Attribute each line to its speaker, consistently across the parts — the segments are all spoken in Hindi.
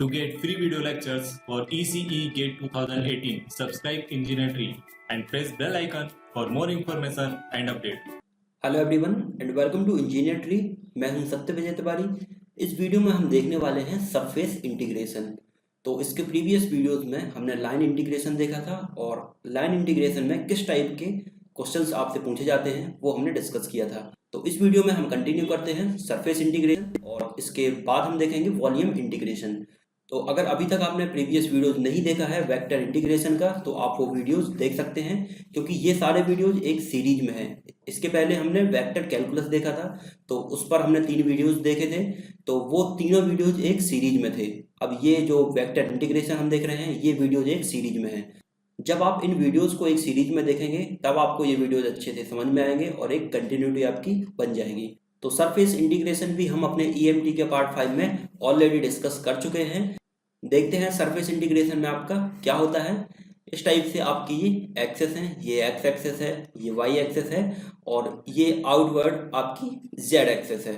Speaker 1: To get free video lectures for ECE GATE 2018, subscribe Engineer Tree and press bell icon for more information and update.
Speaker 2: Hello everyone and welcome to engineer tree. मैं हूं सत्य विजय तिवारी। इस वीडियो में हम देखने वाले हैं सरफेस इंटीग्रेशन। तो इसके प्रीवियस वीडियोस में हमने लाइन इंटीग्रेशन देखा था और लाइन इंटीग्रेशन में किस टाइप के क्वेश्चंस आपसे पूछे जाते हैं वो हमने डिस्कस किया था। तो इस वीडियो में हम कंटिन्यू करते हैं सरफेस इंटीग्रेशन और इसके बाद हम देखेंगे वॉल्यूम इंटीग्रेशन। तो अगर अभी तक आपने प्रीवियस वीडियोस नहीं देखा है वेक्टर इंटीग्रेशन का तो आप वो वीडियोस देख सकते हैं, क्योंकि ये सारे वीडियोस एक सीरीज में हैं। इसके पहले हमने वेक्टर कैलकुलस देखा था तो उस पर हमने 3 वीडियोस देखे थे, तो वो तीनों वीडियोस एक सीरीज में थे। अब ये जो वेक्टर इंटीग्रेशन हम देख रहे हैं ये वीडियोस एक सीरीज में है। जब आप इन वीडियोस को एक सीरीज में देखेंगे तब आपको ये वीडियोस अच्छे से समझ में आएंगे और एक कंटिन्यूटी आपकी बन जाएगी। तो सरफेस इंटीग्रेशन भी हम अपने EMT के पार्ट 5 में ऑलरेडी डिस्कस कर चुके हैं। देखते हैं सरफेस इंटीग्रेशन में आपका क्या होता है। इस टाइप से आपकी ये एक्सेस है, ये एक्स एक्सेस है, ये वाई एक्सेस है और ये आउटवर्ड आपकी जेड एक्सेस है।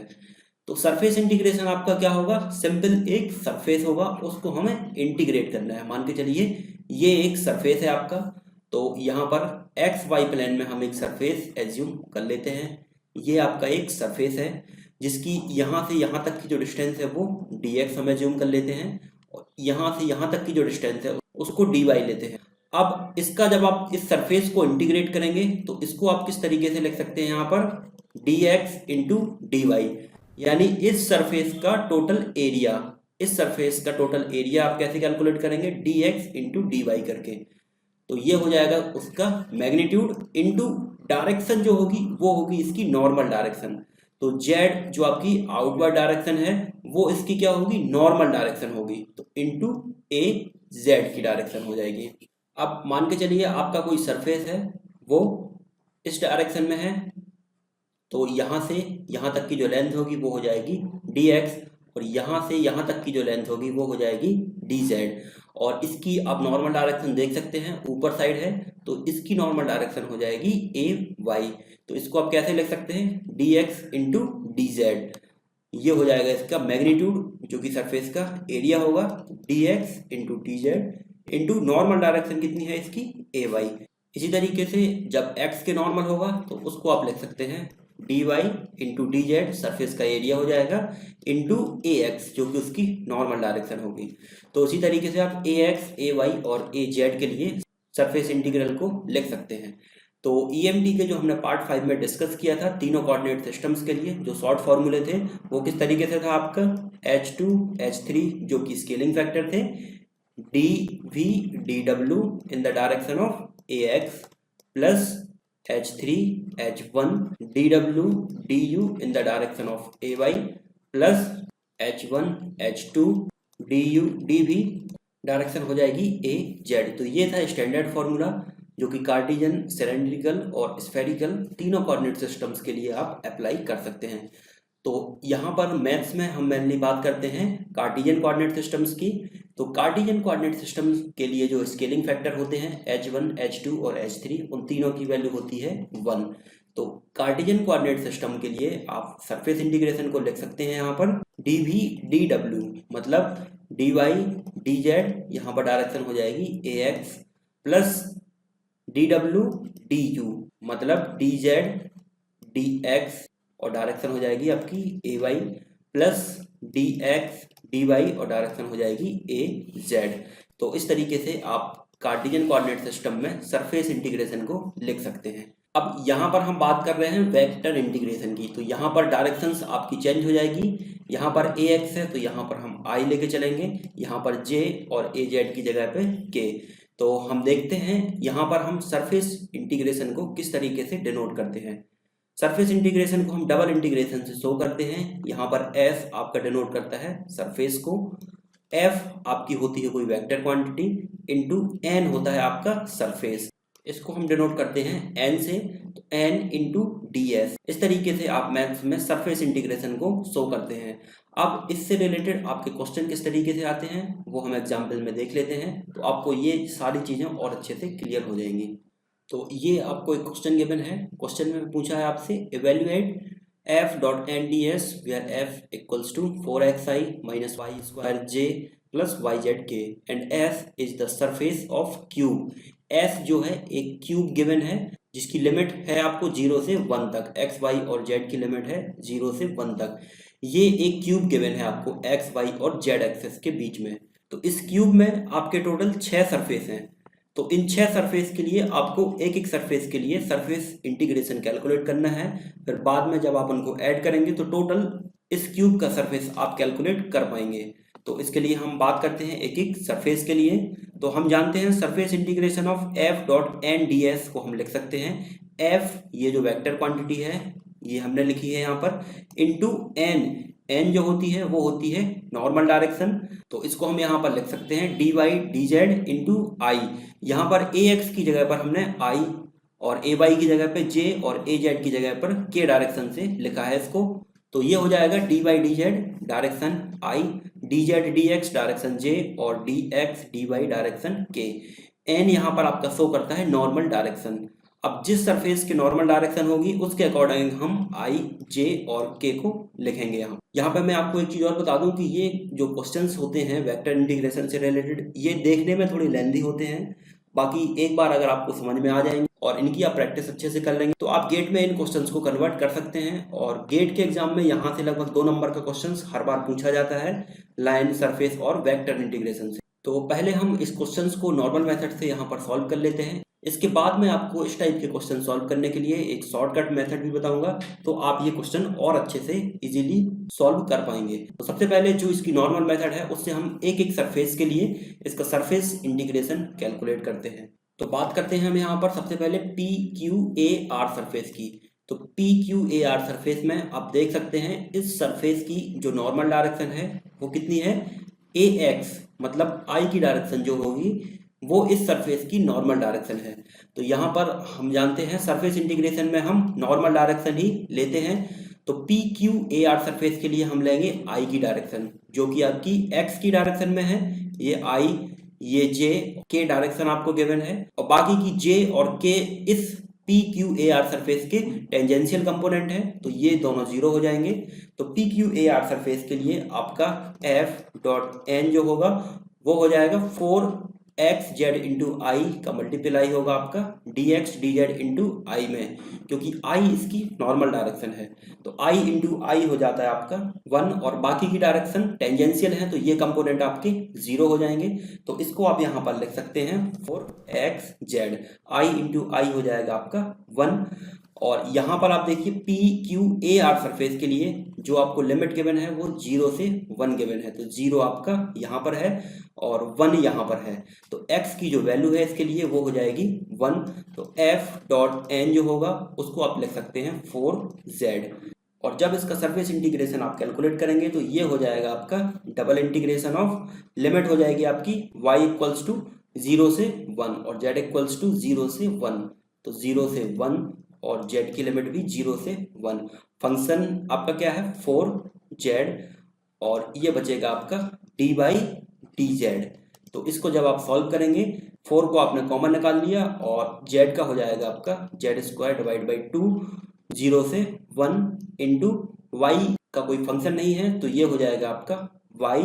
Speaker 2: तो सरफेस इंटीग्रेशन आपका क्या होगा, सिंपल एक सरफेस होगा, उसको हमें इंटीग्रेट करना है। मान के चलिए ये एक सरफेस है आपका, तो यहाँ पर एक्स वाई प्लेन में हम एक सरफेस एज्यूम कर लेते हैं। ये आपका एक सरफेस है जिसकी यहाँ से यहाँ तक की जो डिस्टेंस है वो dx हम एज्यूम कर लेते हैं और यहाँ से यहाँ तक की जो डिस्टेंस है उसको dy लेते हैं। अब इसका जब आप इस सरफेस को इंटीग्रेट करेंगे तो इसको आप किस तरीके से लिख सकते हैं, यहाँ पर dx इंटू dy, यानी इस सरफेस का टोटल एरिया। इस सरफेस का टोटल एरिया आप कैसे कैलकुलेट करेंगे, dx इंटू dy करके। तो ये हो जाएगा उसका मैग्नीट्यूड इंटू डायरेक्शन जो होगी वो होगी इसकी नॉर्मल डायरेक्शन। तो z जो आपकी आउटवर्ड डायरेक्शन है वो इसकी क्या होगी, नॉर्मल डायरेक्शन होगी, तो इंटू a z की डायरेक्शन हो जाएगी। अब मान के चलिए आपका कोई सरफेस है वो इस डायरेक्शन में है, तो यहाँ से यहाँ तक की जो लेंथ होगी वो हो जाएगी dx और यहाँ से यहाँ तक की जो लेंथ होगी वो हो जाएगी dz। और इसकी आप नॉर्मल डायरेक्शन देख सकते हैं, ऊपर साइड है तो इसकी नॉर्मल डायरेक्शन हो जाएगी ay। तो इसको आप कैसे लिख सकते हैं, dx इंटू dz। ये हो जाएगा इसका मैग्नीट्यूड जो कि सरफेस का एरिया होगा, dx into dz into normal direction कितनी है इसकी, ay। इसी तरीके से जब x के नॉर्मल होगा तो उसको आप लिख सकते हैं dy इंटू dz, सरफेस का एरिया हो जाएगा, इंटू ax जो कि उसकी नॉर्मल डायरेक्शन होगी। तो उसी तरीके से आप ax, ay और az के लिए सरफेस इंटीग्रल को लिख सकते हैं। तो EMT के जो हमने पार्ट 5 में डिस्कस किया था तीनों कोऑर्डिनेट सिस्टम्स के लिए जो शॉर्ट फॉर्मूले थे वो किस तरीके से था आपका, H2 H3 जो कि स्केलिंग फैक्टर थे, dv dw in the direction of ax plus H3 H1 dw du in the direction of ay plus H1 H2 du dv direction हो जाएगी az। तो ये था स्टैंडर्ड फॉर्मूला जो कि कार्टेशियन, सिलेंड्रिकल और स्फेरिकल तीनों कोऑर्डिनेट सिस्टम्स के लिए आप अप्लाई कर सकते हैं। तो यहाँ पर मैथ्स में हम मेनली बात करते हैं कार्टेशियन कोऑर्डिनेट सिस्टम्स की। तो कार्टेशियन कोऑर्डिनेट सिस्टम्स के लिए जो स्केलिंग फैक्टर होते हैं H1 H2 और H3 उन तीनों की वैल्यू होती है 1। तो कार्टेशियन कोऑर्डिनेट सिस्टम के लिए आप सरफेस इंटीग्रेशन को लिख सकते हैं यहाँ पर dv dw, मतलब dy dz, यहाँ पर डायरेक्शन हो जाएगी ax प्लस dw du, मतलब dz dx और डायरेक्शन हो जाएगी आपकी ay प्लस dx dy और डायरेक्शन हो जाएगी az। तो इस तरीके से आप कार्टेशियन कोऑर्डिनेट सिस्टम में सरफेस इंटीग्रेशन को लिख सकते हैं। अब यहाँ पर हम बात कर रहे हैं वेक्टर इंटीग्रेशन की। तो यहाँ पर डायरेक्शंस आपकी चेंज हो जाएगी, यहाँ पर ax है तो यहाँ पर हम i लेके चलेंगे, यहाँ पर j और az की जगह पे k। तो हम देखते हैं यहाँ पर हम सरफेस इंटीग्रेशन को किस तरीके से डिनोट करते हैं। सरफेस इंटीग्रेशन को हम डबल इंटीग्रेशन से शो करते हैं। यहाँ पर s आपका डिनोट करता है सरफेस को, f आपकी होती है कोई वेक्टर क्वांटिटी, इंटू n होता है आपका सरफेस। इसको हम डिनोट करते हैं n से, तो n इंटू ds। इस तरीके से आप मैथ्स में सरफेस इंटीग्रेशन को शो करते हैं। अब इससे रिलेटेड आपके क्वेश्चन किस तरीके से आते हैं वो हम एग्जाम्पल में देख लेते हैं, तो आपको ये सारी चीज़ें और अच्छे से क्लियर हो जाएंगी। तो ये आपको एक क्वेश्चन गिवन है। क्वेश्चन में पूछा है आपसे evaluate f.nds where f equals to 4xi minus y square j plus y z k and s is the surface of cube. S जो है एक क्यूब गिवन है जिसकी लिमिट है आपको 0 से 1 तक, एक्स वाई और जेड की लिमिट है 0 से 1 तक। ये एक क्यूब गिवन है आपको एक्स वाई और जेड एक्सेस के बीच में। तो इस क्यूब में आपके टोटल 6 सरफेस हैं। तो इन 6 सरफेस के लिए आपको एक एक सरफेस के लिए सरफेस इंटीग्रेशन कैलकुलेट करना है। फिर बाद में जब आप उनको ऐड करेंगे तो टोटल इस क्यूब का सरफेस आप कैलकुलेट कर पाएंगे। तो इसके लिए हम बात करते हैं एक एक सरफेस के लिए। तो हम जानते हैं surface integration of F dot N D S को हम लिख सकते हैं एफ, ये जो वेक्टर क्वांटिटी है ये हमने लिखी है यहाँ पर, इनटू एन, एन जो होती है वो होती है नॉर्मल डायरेक्शन। तो इसको हम यहाँ पर लिख सकते हैं d Y D z into i. यहाँ पर ए एक्स की जगह पर हमने आई और ए वाई की जगह पे जे और ए जेड की जगह पर के डायरेक्शन से लिखा है इसको। तो ये हो जाएगा d Y D z direction i, d z d x direction j और d x D y direction के। एन यहाँ पर आपका शो करता है नॉर्मल डायरेक्शन। अब जिस सरफेस की नॉर्मल डायरेक्शन होगी उसके अकॉर्डिंग हम आई जे और के को लिखेंगे। यहाँ पे मैं आपको एक चीज और बता दूं कि ये जो क्वेश्चंस होते हैं वेक्टर इंटीग्रेशन से रिलेटेड ये देखने में थोड़ी लेंथी होते हैं। बाकी एक बार अगर आपको समझ में आ जाएंगे और इनकी आप प्रैक्टिस अच्छे से कर लेंगे तो आप गेट में इन क्वेश्चंस को कन्वर्ट कर सकते हैं। और गेट के एग्जाम में यहाँ से लगभग 2 नंबर का क्वेश्चन हर बार पूछा जाता है लाइन, सरफेस और वेक्टर इंटीग्रेशन से। तो पहले हम इस क्वेश्चन को नॉर्मल मेथड से यहाँ पर सॉल्व कर लेते हैं। इसके बाद मैं आपको इस टाइप के क्वेश्चन सॉल्व करने के लिए एक शॉर्टकट मेथड भी बताऊंगा, तो आप ये क्वेश्चन और अच्छे से इजीली सॉल्व कर पाएंगे। तो सबसे पहले जो इसकी नॉर्मल मेथड है उससे हम एक एक सरफेस के लिए इसका सरफेस इंटीग्रेशन कैलकुलेट करते हैं। तो बात करते हैं हम यहाँ पर सबसे पहले P Q A R surface की। तो P Q A R surface में आप देख सकते हैं इस सरफेस की जो नॉर्मल डायरेक्शन है वो कितनी है, ए एक्स, मतलब आई की डायरेक्शन जो होगी वो इस सरफेस की नॉर्मल डायरेक्शन है। तो यहाँ पर हम जानते हैं सरफेस इंटीग्रेशन में हम नॉर्मल डायरेक्शन ही लेते हैं। तो P Q A R surface के लिए हम लेंगे आई की डायरेक्शन जो कि आपकी एक्स की डायरेक्शन में है, ये आई, ये जे, के डायरेक्शन आपको गिवन है और बाकी की जे और के इस P Q A R surface के टेंजेंशियल कंपोनेंट है, तो ये दोनों जीरो हो जाएंगे। तो P Q A R surface के लिए आपका एफ डॉट एन जो होगा वो हो जाएगा 4 एक्स जेड इंटू आई का मल्टीप्लाई होगा आपका d x d z into i में, क्योंकि आई इसकी नॉर्मल डायरेक्शन है। तो आई इंटू आई हो जाता है आपका 1 और बाकी की डायरेक्शन टेंजेंशियल है तो ये कंपोनेंट आपके 0 हो जाएंगे। तो इसको आप यहाँ पर लिख सकते हैं 4 एक्स जेड, आई इंटू आई हो जाएगा आपका 1। और यहाँ पर आप देखिए P Q A R surface के लिए जो आपको लिमिट गिवन है वो 0 से 1 गिवन है, तो 0 आपका यहाँ पर है और 1 यहाँ पर है। तो x की जो वैल्यू है इसके लिए वो हो जाएगी 1। तो f डॉट n जो होगा उसको आप लिख सकते हैं 4z। और जब इसका सरफेस इंटीग्रेशन आप कैलकुलेट करेंगे तो ये हो जाएगा आपका डबल इंटीग्रेशन ऑफ, लिमिट हो जाएगी आपकी y इक्वल्स टू 0 से 1 और z इक्वल्स टू 0 से 1। तो 0 से 1 और z की लिमिट भी 0 से 1। फंक्शन आपका क्या है 4z और ये बचेगा आपका डी बाई डी जेड। तो इसको जब आप सॉल्व करेंगे 4 को आपने कॉमन निकाल लिया और z का हो जाएगा आपका जेड स्क्वायर डिवाइड बाई 2, 0 से 1 इंटू वाई का कोई फंक्शन नहीं है तो ये हो जाएगा आपका y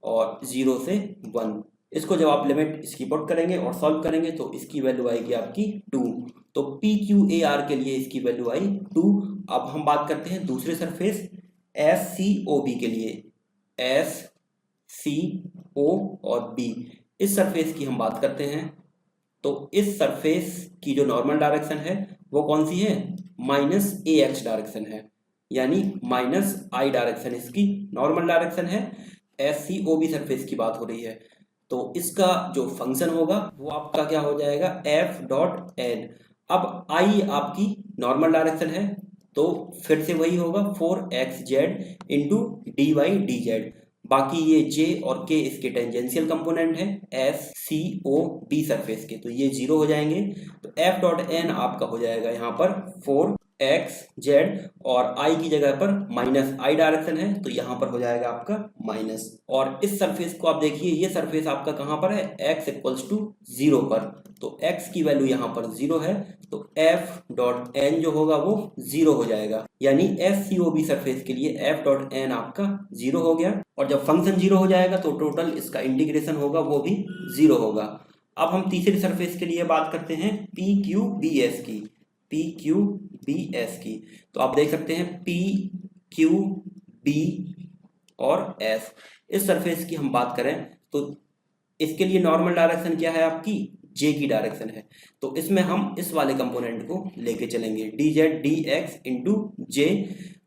Speaker 2: और 0 से 1। इसको जब आप लिमिट इसकी पुट करेंगे और सॉल्व करेंगे तो इसकी वैल्यू आएगी आपकी 2। तो पी क्यू ए आर के लिए इसकी वैल्यू आई 2। अब हम बात करते हैं दूसरे surface S C O B के लिए, एस सी ओ और बी, इस सरफेस की हम बात करते हैं। तो इस सरफेस की जो नॉर्मल डायरेक्शन है वो कौन सी है, माइनस ए एक्स डायरेक्शन है, यानी माइनस आई डायरेक्शन इसकी नॉर्मल डायरेक्शन है। S C O B surface की बात हो रही है तो इसका जो फंक्शन होगा वो आपका क्या हो जाएगा एफ डॉट एन। अब आई आपकी नॉर्मल डायरेक्शन है तो फिर से वही होगा 4xz into D Y D Z, बाकी ये जे और के इसके टेंजेंशियल कंपोनेंट है S C O B surface के, तो ये 0 हो जाएंगे। तो एफ डॉट एन आपका हो जाएगा यहाँ पर 4 एक्स जेड और आई की जगह पर माइनस आई डायरेक्शन है तो यहाँ पर हो जाएगा आपका माइनस। और इस सरफेस को आप देखिए, ये सरफेस आपका कहाँ पर है, x इक्वल्स टू 0 पर, तो x की वैल्यू यहाँ पर 0 है, तो f डॉट n जो होगा वो 0 हो जाएगा, यानी SCOB सरफेस के लिए f डॉट n आपका 0 हो गया। और जब फंक्शन 0 हो जाएगा तो टोटल इसका इंटीग्रेशन होगा वो भी 0 होगा। अब हम तीसरी सरफेस के लिए बात करते हैं PQBS की, PQBS की। तो आप देख सकते हैं PQB और S, इस सरफेस की हम बात करें तो इसके लिए नॉर्मल डायरेक्शन क्या है आपकी, J की डायरेक्शन है, तो इसमें हम इस वाले कंपोनेंट को लेके चलेंगे dz dx इंटू J,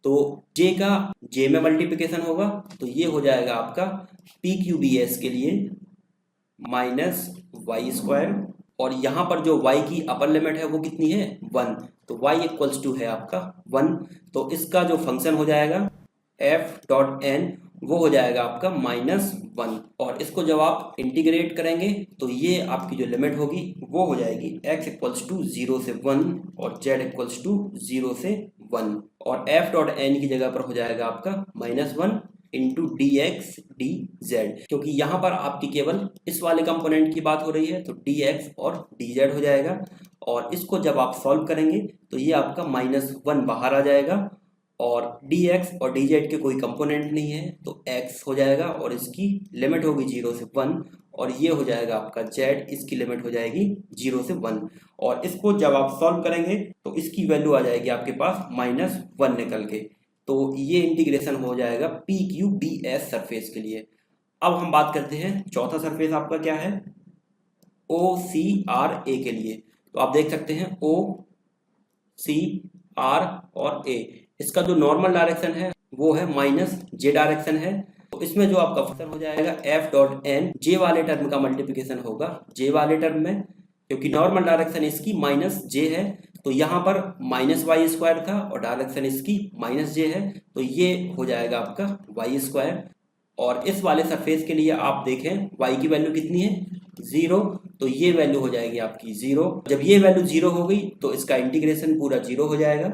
Speaker 2: तो J का J में मल्टीप्लिकेशन होगा तो ये हो जाएगा आपका PQBS के लिए माइनस वाई स्क्वायर, और यहाँ पर जो y की अपर लिमिट है वो कितनी है 1, तो y इक्वल्स टू है आपका 1, तो इसका जो फंक्शन हो जाएगा f डॉट n वो हो जाएगा आपका -1, और इसको जब आप इंटीग्रेट करेंगे तो ये आपकी जो लिमिट होगी वो हो जाएगी x इक्वल्स टू 0 से 1 और z इक्वल्स टू 0 से 1, और f डॉट n की जगह पर हो जाएगा आपका -1 इंटू dx dz, क्योंकि यहाँ पर आपकी केवल इस वाले कंपोनेंट की बात हो रही है तो dx और dz हो जाएगा, और इसको जब आप सॉल्व करेंगे तो ये आपका -1 बाहर आ जाएगा, और dx और dz के कोई कंपोनेंट नहीं है तो x हो जाएगा, और इसकी लिमिट होगी 0 से 1, और ये हो जाएगा आपका z, इसकी लिमिट हो जाएगी 0 से 1, और इसको जब आप सॉल्व करेंगे तो इसकी वैल्यू आ जाएगी आपके पास -1 निकल के, तो ये इंटीग्रेशन हो जाएगा PQBS सरफेस के लिए। अब हम बात करते हैं चौथा सरफेस आपका क्या है, OCRA के लिए। तो आप देख सकते हैं OCR और A, इसका जो नॉर्मल डायरेक्शन है वो है -J डायरेक्शन है, तो इसमें जो आपका फंक्शन हो जाएगा f डॉट n, J वाले टर्म का मल्टीप्लिकेशन होगा J वाले टर्म में, क्योंकि नॉर्मल डायरेक्शन इसकी -J है, तो यहाँ पर -y स्क्वायर था और डायरेक्शन इसकी -J है, तो ये हो जाएगा आपका y स्क्वायर। और इस वाले सरफेस के लिए आप देखें y की वैल्यू कितनी है 0, तो ये वैल्यू हो जाएगी आपकी 0, जब ये वैल्यू 0 हो गई तो इसका इंटीग्रेशन पूरा 0 हो जाएगा।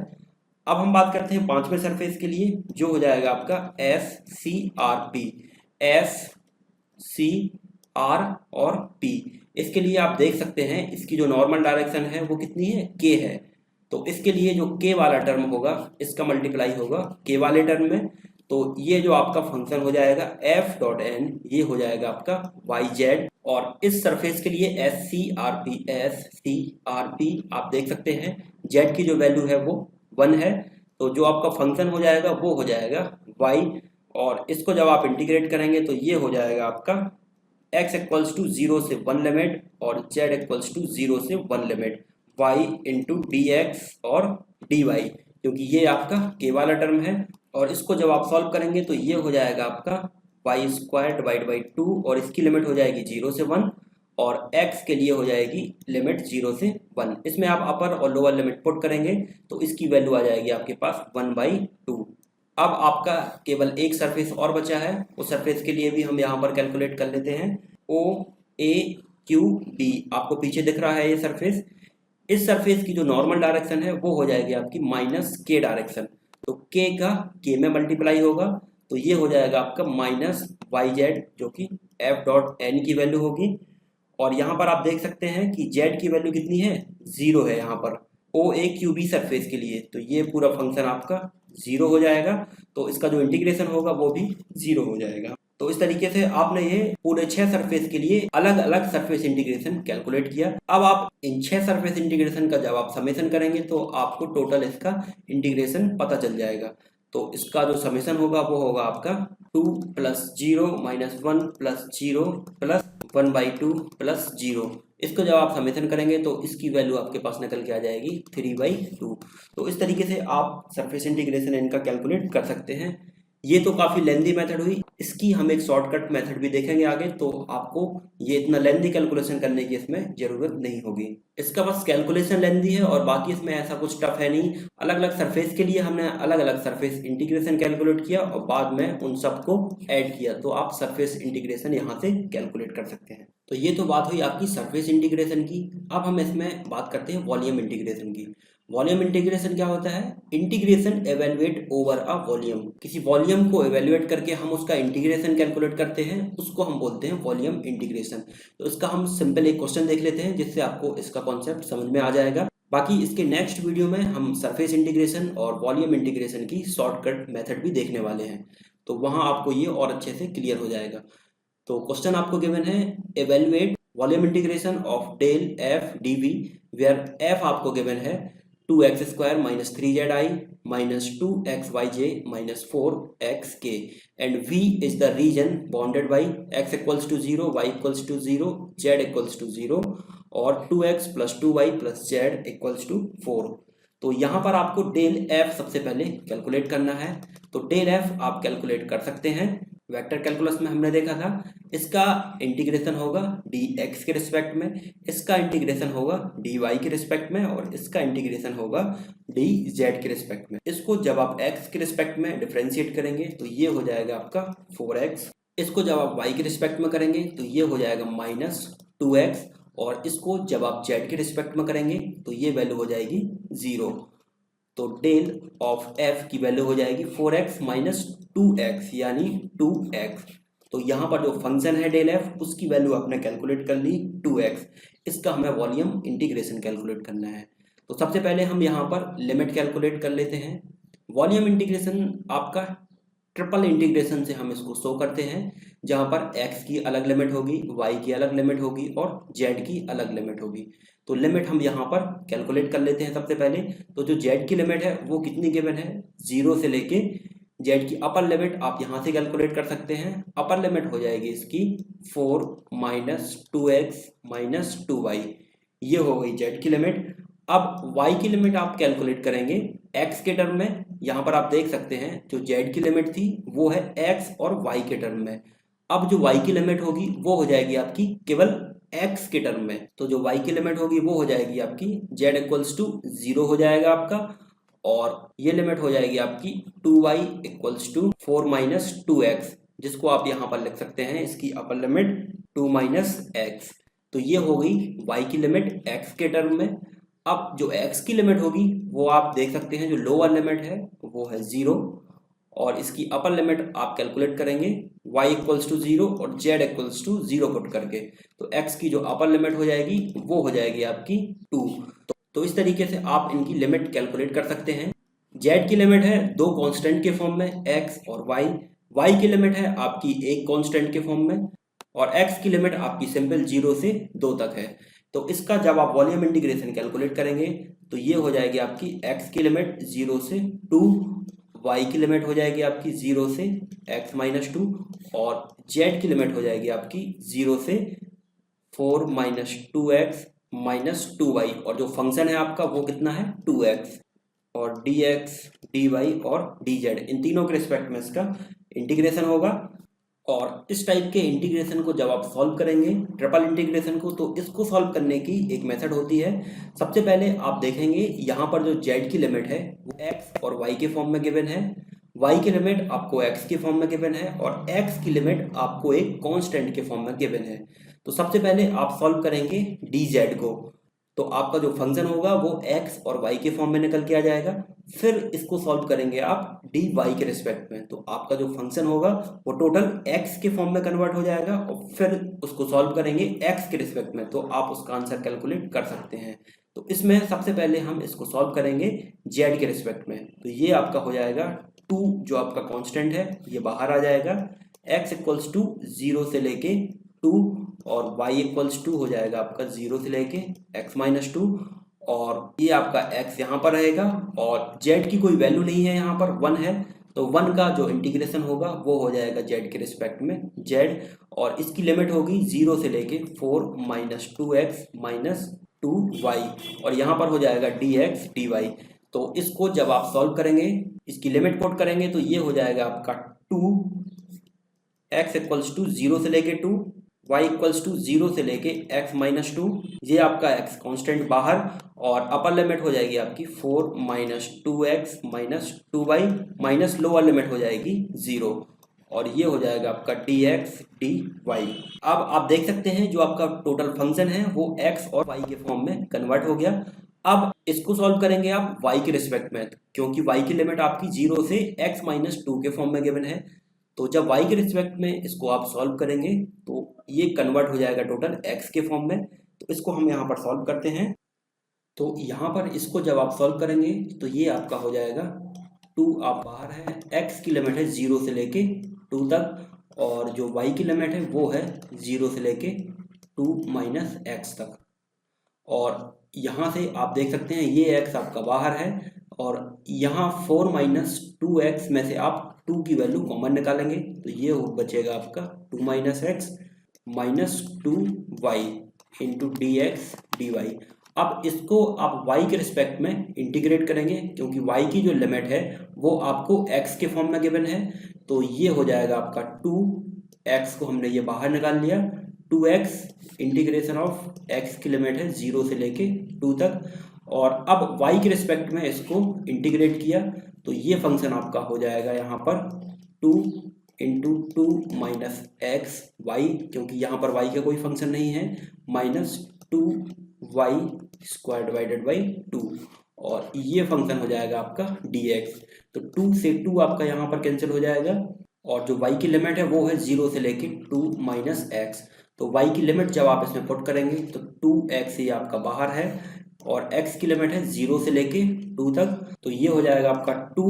Speaker 2: अब हम बात करते हैं पांचवें सरफेस के लिए जो हो जाएगा आपका SCRP, SCR और P। इसके लिए आप देख सकते हैं इसकी जो नॉर्मल डायरेक्शन है वो कितनी है k है, तो इसके लिए जो k वाला टर्म होगा इसका मल्टीप्लाई होगा k वाले टर्म में, तो ये जो आपका फंक्शन हो जाएगा f डॉट n, ये हो जाएगा आपका yz। और इस सरफेस के लिए SCRP आप देख सकते हैं z की जो वैल्यू है वो 1 है, तो जो आपका फंक्शन हो जाएगा वो हो जाएगा y, और इसको जब आप इंटीग्रेट करेंगे तो ये हो जाएगा आपका x इक्वल्स टू 0 से 1 लिमिट और z इक्वल्स टू 0 से 1 लिमिट y इंटू dx और dy, क्योंकि ये आपका k वाला टर्म है, और इसको जब आप सॉल्व करेंगे तो ये हो जाएगा आपका y स्क्वायर डिवाइड बाई 2, और इसकी लिमिट हो जाएगी 0 से 1, और x के लिए हो जाएगी लिमिट 0 से 1, इसमें आप अपर और लोअर लिमिट पुट करेंगे तो इसकी वैल्यू आ जाएगी आपके पास 1/2। अब आपका केवल एक सरफेस और बचा है, उस सरफेस के लिए भी हम यहाँ पर कैलकुलेट कर लेते हैं OAQB, आपको पीछे दिख रहा है ये सरफेस, इस सरफेस की जो नॉर्मल डायरेक्शन है वो हो जाएगी आपकी -k डायरेक्शन, तो k का k में मल्टीप्लाई होगा तो ये हो जाएगा आपका -yz, जो कि f डॉट n की वैल्यू होगी, और यहाँ पर आप देख सकते हैं कि z की वैल्यू कितनी है 0 है यहाँ पर OAQB सरफेस के लिए, तो ये पूरा फंक्शन आपका 0 हो जाएगा, तो इसका जो इंटीग्रेशन होगा वो भी 0 हो जाएगा। तो इस तरीके से आपने ये पूरे 6 सरफेस के लिए अलग अलग सरफेस इंटीग्रेशन कैलकुलेट किया। अब आप इन 6 सरफेस इंटीग्रेशन का जब आप समेशन करेंगे तो आपको टोटल इसका इंटीग्रेशन पता चल जाएगा, तो इसका जो समेशन होगा वो होगा आपका 2 + 0 - 1 + 0 + 1/2 + 0, इसको जब आप समेशन करेंगे तो इसकी वैल्यू आपके पास निकल के आ जाएगी 3/2। तो इस तरीके से आप सरफेस इंटीग्रेशन इनका कैलकुलेट कर सकते हैं। ये तो काफ़ी लेंदी मेथड हुई, इसकी हम एक शॉर्टकट मेथड भी देखेंगे आगे, तो आपको ये इतना लेंदी कैलकुलेशन करने की इसमें ज़रूरत नहीं होगी। इसका बस कैलकुलेशन लेंदी है और बाकी इसमें ऐसा कुछ टफ है नहीं। अलग अलग सरफेस के लिए हमने अलग अलग सरफेस इंटीग्रेशन कैलकुलेट किया और बाद में उन सबको ऐड किया, तो आप सरफेस इंटीग्रेशन यहाँ से कैलकुलेट कर सकते हैं। तो ये तो बात हुई आपकी सरफेस इंटीग्रेशन की। अब हम इसमें बात करते हैं वॉल्यूम इंटीग्रेशन की। वॉल्यूम इंटीग्रेशन क्या होता है? Integration evaluate over a volume. किसी वॉल्यूम को एवेल्युएट करके हम उसका इंटीग्रेशन कैलकुलेट करते हैं, उसको हम बोलते हैं वॉल्यूम इंटीग्रेशन। तो इसका हम सिंपल एक क्वेश्चन देख लेते हैं जिससे आपको इसका कॉन्सेप्ट समझ में आ जाएगा। बाकी इसके नेक्स्ट वीडियो में हम सरफेस इंटीग्रेशन और वॉल्यूम इंटीग्रेशन की शॉर्टकट मेथड भी देखने वाले हैं, तो वहाँ आपको ये और अच्छे से क्लियर हो जाएगा। तो क्वेश्चन आपको गिवन है, evaluate volume integration of del F D V, where F आपको गिवन है 2x² minus 3zi minus 2xyj minus 4xk, and V is the region bounded by x equals to 0, y equals to 0, z equals to 0 और 2x plus 2y plus z equals to 4। तो यहाँ पर आपको डेल एफ सबसे पहले कैलकुलेट करना है। तो डेल एफ आप कैलकुलेट कर सकते हैं, वेक्टर कैलकुलस में हमने देखा था। इसका इंटीग्रेशन होगा dx के रिस्पेक्ट में, इसका इंटीग्रेशन होगा dy के रिस्पेक्ट में और इसका इंटीग्रेशन होगा dz के रिस्पेक्ट में। इसको जब आप x के रिस्पेक्ट में डिफरेंशिएट करेंगे तो ये हो जाएगा आपका 4x, इसको जब आप y के रिस्पेक्ट में करेंगे तो ये हो जाएगा -2x, और इसको जब आप z के रिस्पेक्ट में करेंगे तो ये वैल्यू हो जाएगी 0। तो डेल ऑफ f की वैल्यू हो जाएगी 4x माइनस 2x यानी 2x। तो यहाँ पर जो फंक्शन है डेल एफ, उसकी वैल्यू आपने कैलकुलेट कर ली 2x। इसका हमें वॉल्यूम इंटीग्रेशन कैलकुलेट करना है। तो सबसे पहले हम यहाँ पर लिमिट कैलकुलेट कर लेते हैं। वॉल्यूम इंटीग्रेशन आपका ट्रिपल इंटीग्रेशन से हम इसको शो करते हैं, जहाँ पर x की अलग लिमिट होगी, y की अलग लिमिट होगी और z की अलग लिमिट होगी। तो लिमिट हम यहाँ पर कैलकुलेट कर लेते हैं सबसे पहले। तो जो z की लिमिट है वो कितनी गिवन है, 0 से लेके z की अपर लिमिट आप यहाँ से कैलकुलेट कर सकते हैं। अपर लिमिट हो जाएगी इसकी 4 माइनस 2x माइनस 2y, ये हो गई z की लिमिट। अब y की लिमिट आप कैलकुलेट करेंगे x के टर्म में। यहाँ पर आप देख सकते हैं जो z की लिमिट थी वो है x और y के टर्म में। अब जो y की लिमिट होगी वो हो जाएगी आपकी केवल x के टर्म में। तो जो y की लिमिट होगी वो हो जाएगी आपकी z इक्वल्स टू 0 हो जाएगा आपका, और ये लिमिट हो जाएगी आपकी 2y equals to 4 minus 2x, जिसको आप यहाँ पर लिख सकते हैं इसकी अपर लिमिट 2 माइनस x। तो ये हो गई y की लिमिट x के टर्म में। अब जो x की लिमिट होगी वो आप देख सकते हैं, जो लोअर लिमिट है वो है 0, और इसकी अपर लिमिट आप कैलकुलेट करेंगे y इक्वल्स टू 0 और z इक्वल्स टू 0 पुट करके। तो x की जो अपर लिमिट हो जाएगी वो हो जाएगी आपकी 2। तो इस तरीके से आप इनकी लिमिट कैलकुलेट कर सकते हैं। z की लिमिट है दो कांस्टेंट के फॉर्म में x और y की लिमिट है आपकी एक कांस्टेंट के फॉर्म में, और x की लिमिट आपकी सिंपल 0 से 2 तक है। तो इसका जब आप वॉल्यूम इंटीग्रेशन कैलकुलेट करेंगे तो ये हो जाएगी आपकी x की लिमिट 0 से 2, y की लिमिट हो जाएगी आपकी 0 से x माइनस 2, और z की लिमिट हो जाएगी आपकी 0 से 4 माइनस 2x माइनस 2y, और जो फंक्शन है आपका वो कितना है 2x, और dx dy और dz इन तीनों के रिस्पेक्ट में इसका इंटीग्रेशन होगा। और इस टाइप के इंटीग्रेशन को जब आप सॉल्व करेंगे ट्रिपल इंटीग्रेशन को, तो इसको सॉल्व करने की एक मेथड होती है। सबसे पहले आप देखेंगे यहाँ पर जो z की लिमिट है वो x और y के फॉर्म में गिवन है, y की लिमिट आपको x के फॉर्म में गिवन है, और x की लिमिट आपको एक कांस्टेंट के फॉर्म में गिवन है। तो सबसे पहले आप सॉल्व करेंगे dz को, तो आपका जो फंक्शन होगा वो x और y के फॉर्म में निकल के आ जाएगा। फिर इसको सॉल्व करेंगे आप dy के रिस्पेक्ट में, तो आपका जो फंक्शन होगा वो टोटल x के फॉर्म में कन्वर्ट हो जाएगा, और फिर उसको सॉल्व करेंगे x के रिस्पेक्ट में, तो आप उसका आंसर कैलकुलेट कर सकते हैं। तो इसमें सबसे पहले हम इसको सॉल्व करेंगे z के रिस्पेक्ट में। तो ये आपका हो जाएगा 2, जो आपका कॉन्स्टेंट है ये बाहर आ जाएगा, x इक्वल्स टू 0 से लेके 2, और y इक्वल्स टू हो जाएगा आपका 0 से लेके x माइनस 2, और ये आपका x यहाँ पर रहेगा, और z की कोई वैल्यू नहीं है, यहाँ पर 1 है। तो 1 का जो इंटीग्रेशन होगा वो हो जाएगा z के रिस्पेक्ट में z, और इसकी लिमिट होगी 0 से लेके 4 माइनस 2x माइनस 2y, और यहाँ पर हो जाएगा dx dy। तो इसको जब आप सॉल्व करेंगे, इसकी लिमिट पुट करेंगे, तो ये हो जाएगा आपका 2x इक्वल्स टू 0 से लेके 2, y इक्वल्स टू 0 से लेके x माइनस 2, ये आपका x कांस्टेंट बाहर, और अपर लिमिट हो जाएगी आपकी 4 minus 2x minus 2y, minus lower limit हो जाएगी 0, और ये हो जाएगा आपका dx dy। अब आप देख सकते हैं जो आपका टोटल फंक्शन है वो x और y के फॉर्म में कन्वर्ट हो गया। अब इसको सॉल्व करेंगे आप y के रिस्पेक्ट में, क्योंकि y की लिमिट आपकी 0 से x माइनस 2 के फॉर्म में गिवन है। तो जब y के रिस्पेक्ट में इसको आप सॉल्व करेंगे तो ये कन्वर्ट हो जाएगा टोटल x के फॉर्म में। तो इसको हम यहाँ पर सॉल्व करते हैं। तो यहाँ पर इसको जब आप सॉल्व करेंगे तो ये आपका हो जाएगा 2, आप बाहर है, x की लिमिट है 0 से लेके 2 तक, और जो y की लिमिट है वो है 0 से लेके 2 माइनस एक्स तक। और यहाँ से आप देख सकते हैं ये x आपका बाहर है, और यहाँ 4 माइनस 2x में से आप 2 की वैल्यू कॉमन निकालेंगे तो ये बचेगा आपका 2 minus X minus 2y into D x D Y. अब इसको आप y के रिस्पेक्ट में इंटीग्रेट करेंगे, क्योंकि y की जो लिमिट है वो आपको x के फॉर्म में गिवन है। तो ये हो जाएगा आपका 2x को हमने ये बाहर निकाल लिया, 2x इंटीग्रेशन ऑफ x की लिमिट है 0 से लेके 2 तक, और अब y के रिस्पेक्ट में इसको इंटीग्रेट किया तो ये फंक्शन आपका हो जाएगा यहाँ पर 2 इंटू 2 माइनस एक्स वाई, क्योंकि यहाँ पर y का कोई फंक्शन नहीं है, minus 2y square divided by 2, और ये फंक्शन हो जाएगा आपका dx। तो 2 से 2 आपका यहाँ पर कैंसिल हो जाएगा, और जो y की लिमिट है वो है 0 से लेके 2 माइनस एक्स। तो y की लिमिट जब आप इसमें पुट करेंगे तो 2x ही आपका बाहर है, और x की लिमिट है 0 से लेके 2 तक। तो ये हो जाएगा आपका 2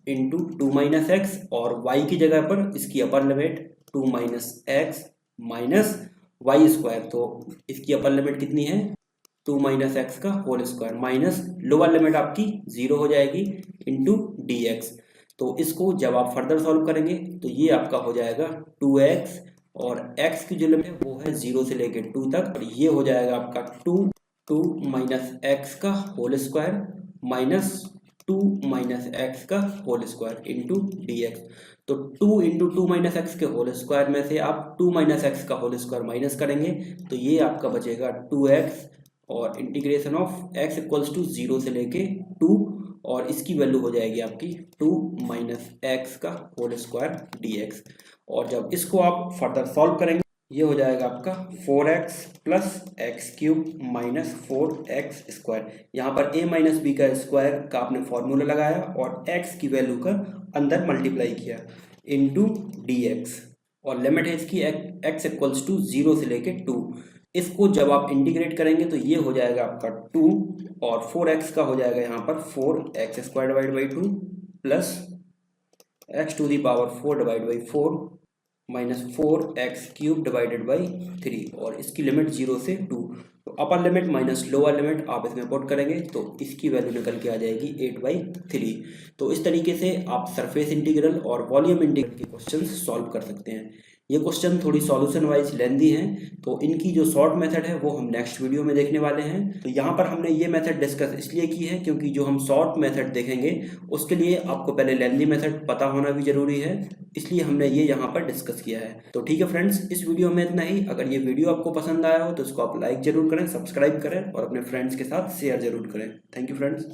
Speaker 2: इंटू 2 माइनस एक्स, और y की जगह पर इसकी upper limit 2 minus X minus Y square. तो इसकी अपर लिमिट कितनी है 2 माइनस एक्स का whole square, minus lower limit आपकी 0 हो जाएगी इंटू डी एक्स। तो इसको जब आप फर्दर सॉल्व करेंगे तो ये आपका हो जाएगा 2x, और x की जो लिमिट है वो है 0 से लेके 2 तक, और ये हो जाएगा आपका 2 माइनस एक्स का whole square minus 2 minus x का whole square into D x. तो 2 इंटू 2 माइनस एक्स के होल स्क्वायर में से आप 2 माइनस एक्स का होल स्क्वायर माइनस करेंगे तो ये आपका बचेगा 2x, और integration of x equals to 0 से लेके 2, और इसकी वैल्यू हो जाएगी आपकी 2 माइनस एक्स का होल स्क्वायर dx। और जब इसको आप फर्दर सॉल्व करेंगे ये हो जाएगा आपका 4x plus x cube minus 4x square. यहाँ पर a माइनस बी का स्क्वायर का आपने फॉर्मूला लगाया और x की वैल्यू का अंदर मल्टीप्लाई किया इंटू dx, और लिमिट है इसकी x इक्वल्स टू 0 से लेके 2। इसको जब आप इंटीग्रेट करेंगे तो ये हो जाएगा आपका 2, और 4x का हो जाएगा यहाँ पर 4x square divide by 2 plus x to the power 4 divide by 4 minus 4x cube divided by 3, और इसकी लिमिट 0 से 2। तो upper limit minus lower limit आप इसमें पुट करेंगे तो इसकी वैल्यू निकल के आ जाएगी 8/3। तो इस तरीके से आप सरफेस इंटीग्रल और वॉल्यूम इंटीग्रल के क्वेश्चन सॉल्व कर सकते हैं। ये क्वेश्चन थोड़ी सॉल्यूशन वाइज लेंदी हैं, तो इनकी जो शॉर्ट मेथड है वो हम नेक्स्ट वीडियो में देखने वाले हैं। तो यहाँ पर हमने ये मेथड डिस्कस इसलिए की है क्योंकि जो हम शॉर्ट मेथड देखेंगे उसके लिए आपको पहले लेंदी मेथड पता होना भी जरूरी है, इसलिए हमने ये यहाँ पर डिस्कस किया है। तो ठीक है फ्रेंड्स, इस वीडियो में इतना ही। अगर ये वीडियो आपको पसंद आया हो तो इसको आप लाइक जरूर करें, सब्सक्राइब करें और अपने फ्रेंड्स के साथ शेयर जरूर करें। Thank you friends.